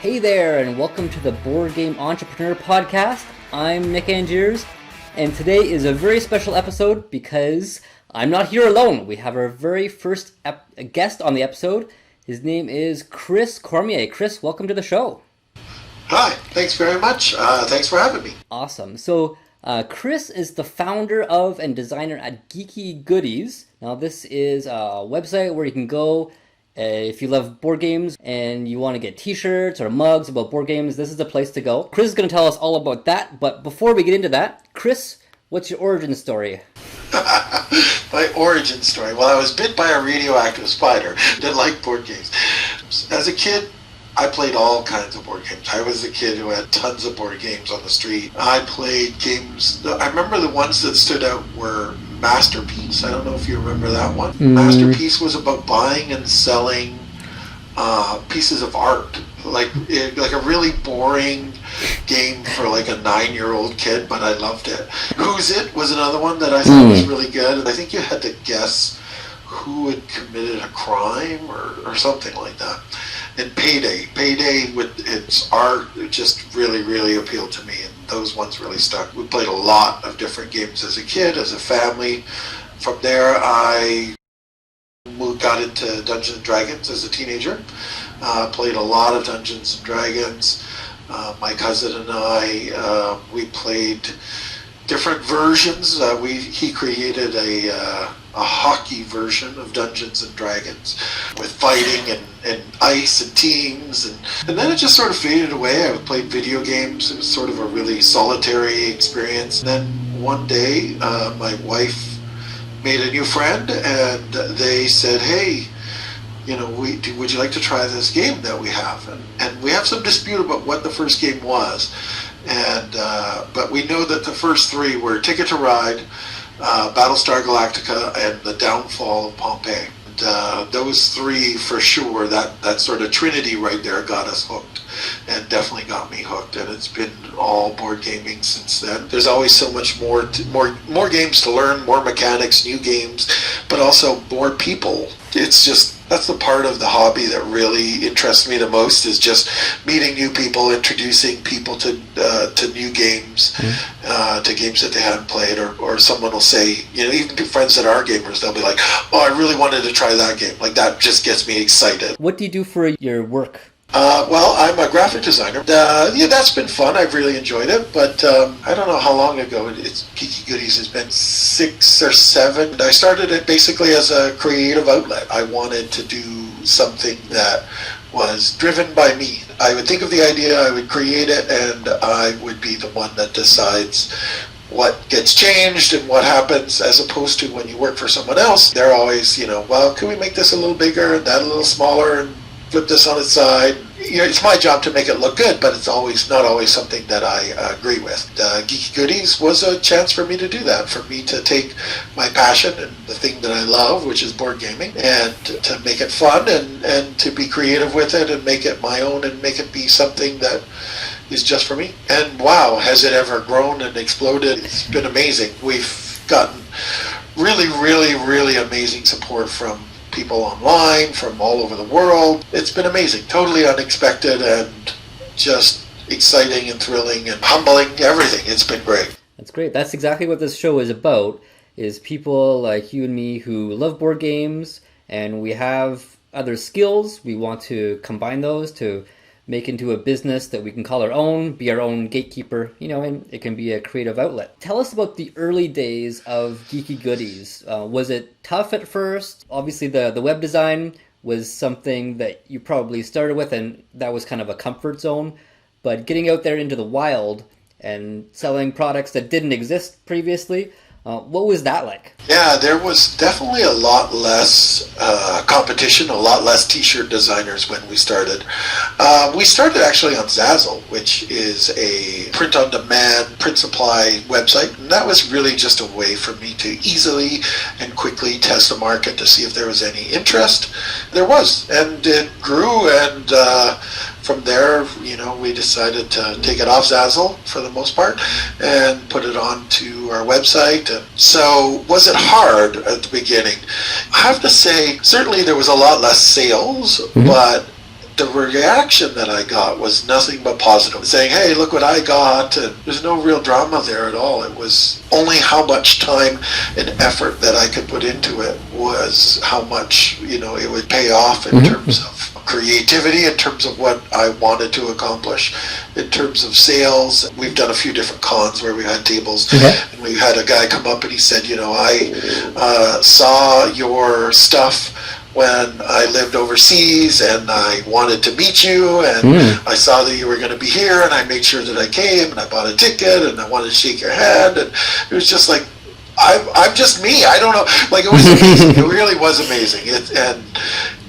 Hey there, and welcome to the Board Game Entrepreneur Podcast. I'm Nick Angiers, and today is a very special episode because I'm not here alone. We have our very first guest on the episode. His name is Chris Cormier. Chris, welcome to the show. Hi, thanks very much. Thanks for having me. Awesome. So, Chris is the founder of and designer at Geeky Goodies. Now, this is a website where you can go if you love board games and you want to get t-shirts or mugs about board games. This is the place to go. Chris is going to tell us all about that. But before we get into that, Chris, what's your origin story? My origin story. Well, I was bit by a radioactive spider that liked board games. As a kid, I played all kinds of board games. I was a kid who had tons of board games on the street. I played games. I remember the ones that stood out were Masterpiece. I don't know if you remember that one. Masterpiece was about buying and selling pieces of art. Like a really boring game for like a 9-year-old kid, but I loved it. Who's It was another one that I thought was really good. And I think you had to guess who had committed a crime or something like that. And Payday with its art, it just really appealed to me, and those ones really stuck. We played a lot of different games as a kid, as a family. From there, I got into Dungeons & Dragons as a teenager. Played a lot of Dungeons & Dragons. My cousin and I, we played different versions. He created a hockey version of Dungeons and Dragons with fighting and ice and teams, and then it just sort of faded away. I played video games. It was sort of a really solitary experience. And then one day my wife made a new friend, and they said, hey, you know, would you like to try this game that we have? And we have some dispute about what the first game was, and but we know that the first three were Ticket to Ride, Battlestar Galactica, and The Downfall of Pompeii. And those three, for sure, that sort of trinity right there got us hooked, and definitely got me hooked. And it's been all board gaming since then. There's always so much more games to learn, more mechanics, new games, but also more people. It's just, that's the part of the hobby that really interests me the most, is just meeting new people, introducing people to new games, to games that they haven't played, or someone will say, you know, even friends that are gamers, they'll be like, oh, I really wanted to try that game. Like, that just gets me excited. What do you do for your work? Well, I'm a graphic designer. Yeah, that's been fun. I've really enjoyed it, but I don't know how long ago it's Geeky Goodies has been, 6 or 7. I started it basically as a creative outlet. I wanted to do something that was driven by me. I would think of the idea, I would create it, and I would be the one that decides what gets changed and what happens, as opposed to when you work for someone else, they're always, you know, well, can we make this a little bigger and that a little smaller and flip this on its side? You know, it's my job to make it look good, but it's not always something that I agree with. Geeky Goodies was a chance for me to do that, for me to take my passion and the thing that I love, which is board gaming, and to make it fun and to be creative with it and make it my own and make it be something that is just for me. And wow, has it ever grown and exploded. It's been amazing. We've gotten really amazing support from people online, from all over the world. It's been amazing, totally unexpected, and just exciting and thrilling and humbling, everything. It's been great. That's great. That's exactly what this show is about, is people like you and me who love board games, and we have other skills. We want to combine those to make into a business that we can call our own, be our own gatekeeper, you know, and it can be a creative outlet. Tell us about the early days of Geeky Goodies. Was it tough at first? Obviously, the web design was something that you probably started with, and that was kind of a comfort zone. But getting out there into the wild and selling products that didn't exist previously, what was that like? Yeah, there was definitely a lot less competition, a lot less t-shirt designers when we started. We started actually on Zazzle, which is a print-on-demand, print supply website, and that was really just a way for me to easily and quickly test the market to see if there was any interest. There was, and it grew, and from there, you know, we decided to take it off Zazzle for the most part and put it onto our website. So was it hard at the beginning? I have to say, certainly there was a lot less sales, but the reaction that I got was nothing but positive, saying, hey, look what I got. And there's no real drama there at all. It was only how much time and effort that I could put into it was how much, it would pay off in terms of creativity, in terms of what I wanted to accomplish, in terms of sales. We've done a few different cons where we had tables, and we had a guy come up and he said, I saw your stuff when I lived overseas and I wanted to meet you, and I saw that you were going to be here, and I made sure that I came, and I bought a ticket, and I wanted to shake your hand. And it was just like, I'm just me. I don't know. Like, it was amazing. It really was amazing. And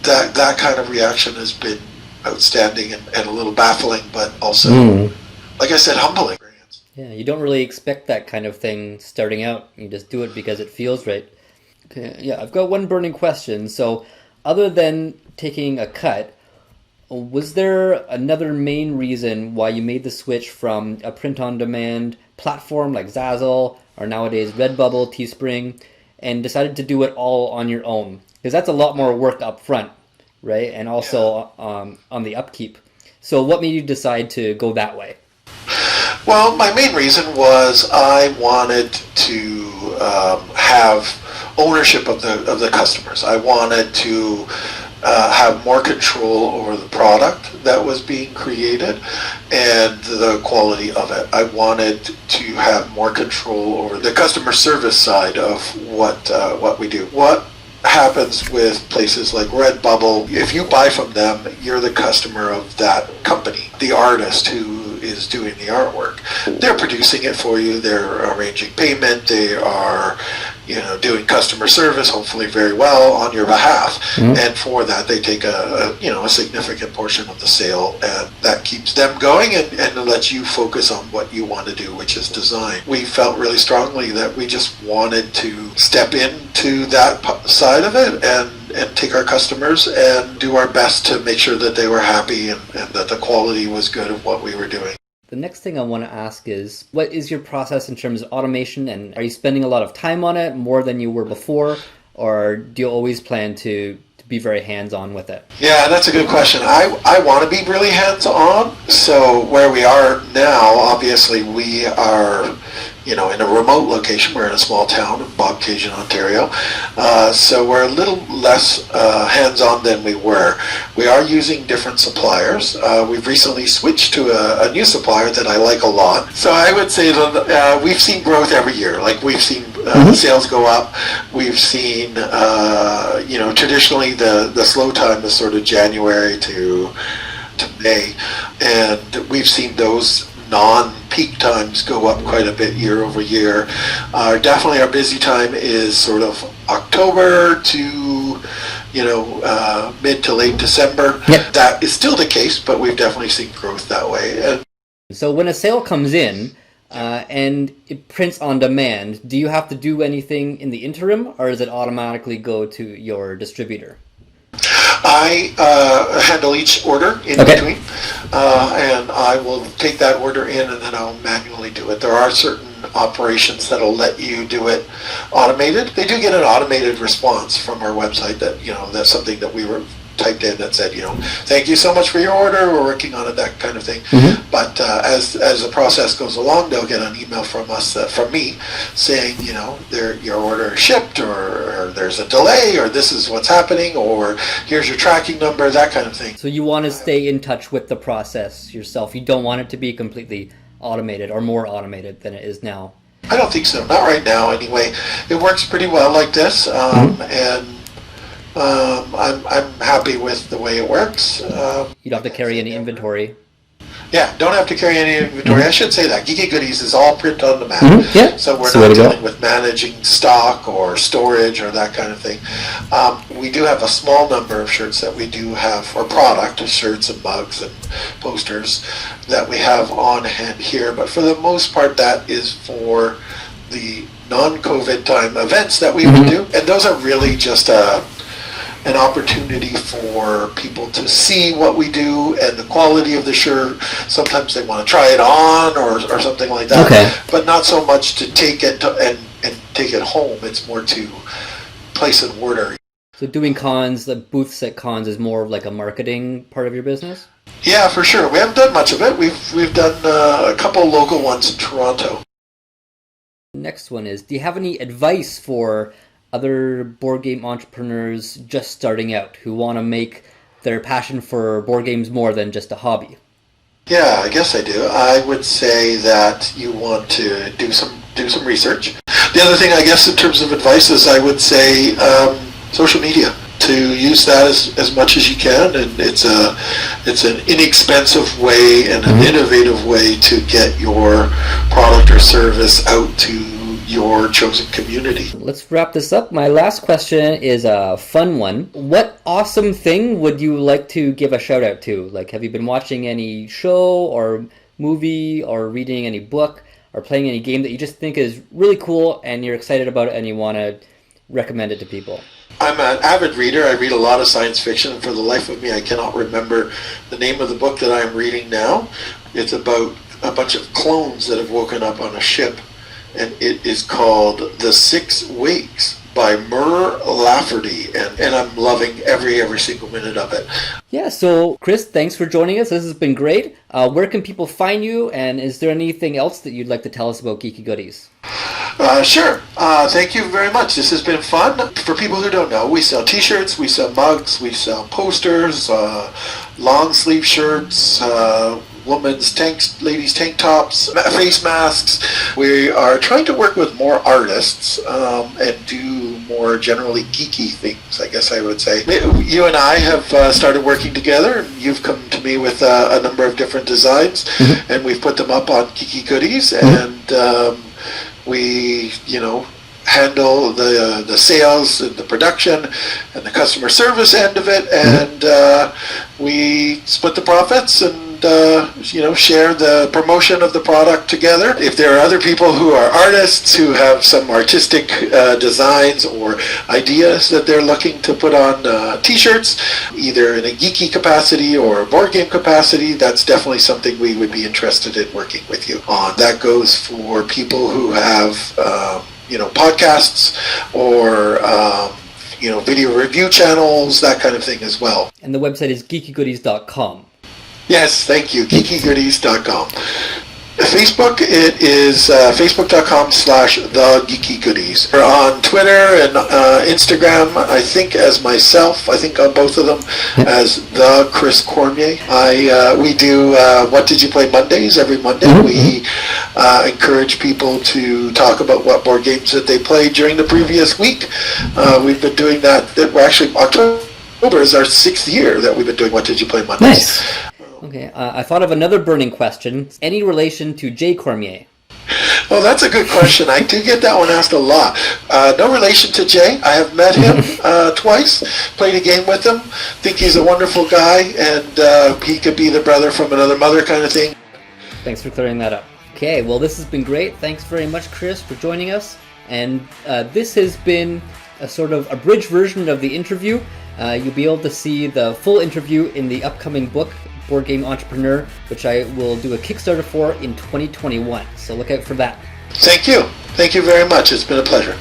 that kind of reaction has been outstanding and a little baffling, but also, like I said, humbling. Yeah, you don't really expect that kind of thing starting out. You just do it because it feels right. Okay, yeah, I've got one burning question. So, other than taking a cut, was there another main reason why you made the switch from a print-on-demand platform like Zazzle, or nowadays Redbubble, Teespring, and decided to do it all on your own? Because that's a lot more work up front, right? And also on the upkeep. So what made you decide to go that way? Well, my main reason was I wanted to have ownership of the customers. I wanted to have more control over the product that was being created and the quality of it. I wanted to have more control over the customer service side of what we do. What happens with places like Redbubble, if you buy from them, you're the customer of that company. The artist who is doing the artwork, they're producing it for you, they're arranging payment, they are doing customer service, hopefully very well, on your behalf. And for that, they take a significant portion of the sale, and that keeps them going and lets you focus on what you want to do, which is design. We felt really strongly that we just wanted to step into that side of it and take our customers and do our best to make sure that they were happy and that the quality was good of what we were doing. The next thing I want to ask is, what is your process in terms of automation, and are you spending a lot of time on it, more than you were before, or do you always plan to be very hands-on with it? Yeah, that's a good question. I want to be really hands-on. So where we are now, obviously we are in a remote location. We're in a small town in Bobcaygeon, Ontario. So we're a little less hands-on than we were. We are using different suppliers. We've recently switched to a new supplier that I like a lot. So I would say that we've seen growth every year. Like, we've seen sales go up. We've seen, traditionally the slow time is sort of January to May. And we've seen those non-peak times go up quite a bit year over year. Definitely our busy time is sort of October to mid to late December. Yep. That is still the case, but we've definitely seen growth that way. So when a sale comes in and it prints on demand, do you have to do anything in the interim, or does it automatically go to your distributor? I handle each order in between, and I will take that order in, and then I'll manually do it. There are certain operations that'll let you do it automated. They do get an automated response from our website that, that's something that we were typed in that said, thank you so much for your order, we're working on it, that kind of thing. But as the process goes along, they'll get an email from us, from me, saying, your order is shipped, or there's a delay, or this is what's happening, or here's your tracking number, that kind of thing. So you want to stay in touch with the process yourself. You don't want it to be completely automated or more automated than it is now. I don't think so. Not right now, anyway. It works pretty well like this, and I'm happy with the way it works. You don't have to carry any inventory. Yeah, don't have to carry any inventory. I should say that. Geeky Goodies is all print on demand. Yeah. So we're not dealing with managing stock or storage or that kind of thing. We do have a small number of shirts that we do have, or product, shirts and mugs and posters that we have on hand here. But for the most part, that is for the non-COVID time events that we would do. And those are really just an opportunity for people to see what we do and the quality of the shirt. Sometimes they want to try it on or something like that, but not so much to take it and take it home. It's more to place an order. So doing cons, the booths at cons is more of like a marketing part of your business? Yeah, for sure. We haven't done much of it. We've done a couple local ones in Toronto. Next one is, do you have any advice for other board game entrepreneurs just starting out who want to make their passion for board games more than just a hobby? Yeah, I guess I do. I would say that you want to do some research. The other thing, I guess, in terms of advice is I would say social media. To use that as much as you can, and it's an inexpensive way and an innovative way to get your product or service out to your chosen community. Let's wrap this up. My last question is a fun one. What awesome thing would you like to give a shout out to? Like, have you been watching any show or movie or reading any book or playing any game that you just think is really cool and you're excited about it and you want to recommend it to people? I'm an avid reader. I read a lot of science fiction, and for the life of me, I cannot remember the name of the book that I'm reading now. It's about a bunch of clones that have woken up on a ship, and it is called The Six Wakes by Mur Lafferty, and I'm loving every single minute of it. Yeah, so Chris, thanks for joining us. This has been great. Where can people find you, and is there anything else that you'd like to tell us about Geeky Goodies? Sure. Thank you very much. This has been fun. For people who don't know, we sell t-shirts, we sell mugs, we sell posters, long sleeve shirts, women's tanks, ladies' tank tops, face masks. We are trying to work with more artists and do more generally geeky things, I guess I would say. You and I have started working together. You've come to me with a number of different designs, and we've put them up on Geeky Goodies, and we, handle the sales and the production and the customer service end of it, and we split the profits and share the promotion of the product together. If there are other people who are artists who have some artistic designs or ideas that they're looking to put on t-shirts, either in a geeky capacity or a board game capacity, that's definitely something we would be interested in working with you on. That goes for people who have podcasts or video review channels, that kind of thing as well. And the website is geekygoodies.com. Yes, thank you. Geekygoodies.com. Facebook, it is facebook.com/thegeekygoodies. We're on Twitter and Instagram, I think as myself, I think on both of them, as the Chris Cormier. We do What Did You Play Mondays every Monday. We encourage people to talk about what board games that they played during the previous week. We've been doing that. We're actually, October is our 6th year that we've been doing What Did You Play Mondays. Nice. Okay, I thought of another burning question. Any relation to Jay Cormier? Oh, that's a good question. I do get that one asked a lot. No relation to Jay. I have met him twice, played a game with him, think he's a wonderful guy, and he could be the brother from another mother kind of thing. Thanks for clearing that up. Okay, well, this has been great. Thanks very much, Chris, for joining us. And this has been a sort of abridged version of the interview. You'll be able to see the full interview in the upcoming book, Board Game Entrepreneur, which I will do a Kickstarter for in 2021. So look out for that. Thank you. Thank you very much. It's been a pleasure.